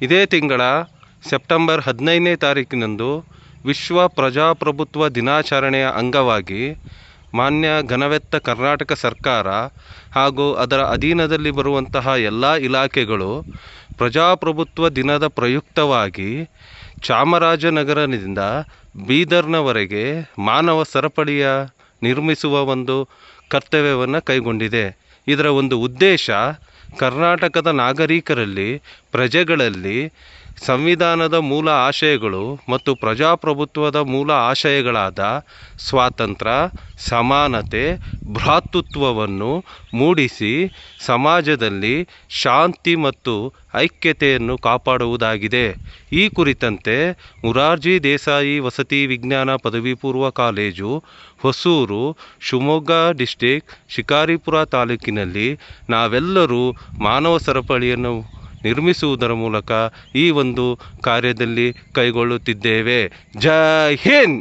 ಇದೇ ತಿಂಗಳ ಸೆಪ್ಟೆಂಬರ್ 15ನೇ ತಾರೀಕಿನಂದು ವಿಶ್ವ ಪ್ರಜಾಪ್ರಭುತ್ವ ದಿನಾಚರಣೆಯ ಅಂಗವಾಗಿ ಮಾನ್ಯ ಘನವೆತ್ತ ಕರ್ನಾಟಕ ಸರ್ಕಾರ ಹಾಗೂ ಅದರ ಅಧೀನದಲ್ಲಿ ಬರುವಂತಹ ಎಲ್ಲ ಇಲಾಖೆಗಳು ಪ್ರಜಾಪ್ರಭುತ್ವ ದಿನದ ಪ್ರಯುಕ್ತವಾಗಿ ಚಾಮರಾಜನಗರದಿಂದ ಬೀದರ್ನವರೆಗೆ ಮಾನವ ಸರಪಳಿಯ ನಿರ್ಮಿಸುವ ಒಂದು ಕರ್ತವ್ಯವನ್ನು ಕೈಗೊಂಡಿದೆ. ಇದರ ಒಂದು ಉದ್ದೇಶ ಕರ್ನಾಟಕದ ನಾಗರಿಕರಲ್ಲಿ, ಪ್ರಜೆಗಳಲ್ಲಿ ಸಂವಿಧಾನದ ಮೂಲ ಆಶಯಗಳು ಮತ್ತು ಪ್ರಜಾಪ್ರಭುತ್ವದ ಮೂಲ ಆಶಯಗಳಾದ ಸ್ವಾತಂತ್ರ್ಯ, ಸಮಾನತೆ, ಭ್ರಾತೃತ್ವವನ್ನು ಮೂಡಿಸಿ ಸಮಾಜದಲ್ಲಿ ಶಾಂತಿ ಮತ್ತು ಐಕ್ಯತೆಯನ್ನು ಕಾಪಾಡುವುದಾಗಿದೆ. ಈ ಕುರಿತಂತೆ ಮುರಾರ್ಜಿ ದೇಸಾಯಿ ವಸತಿ ವಿಜ್ಞಾನ ಪದವಿ ಪೂರ್ವ ಕಾಲೇಜು, ಹೊಸೂರು, ಶಿವಮೊಗ್ಗ ಡಿಸ್ಟಿಕ್, ಶಿಕಾರಿಪುರ ತಾಲೂಕಿನಲ್ಲಿ ನಾವೆಲ್ಲರೂ ಮಾನವ ಸರಪಳಿಯನ್ನು ನಿರ್ಮಿಸುವುದರ ಮೂಲಕ ಈ ಒಂದು ಕಾರ್ಯದಲ್ಲಿ ಕೈಗೊಳ್ಳುತ್ತಿದ್ದೇವೆ. ಜೈ ಹಿಂದ್.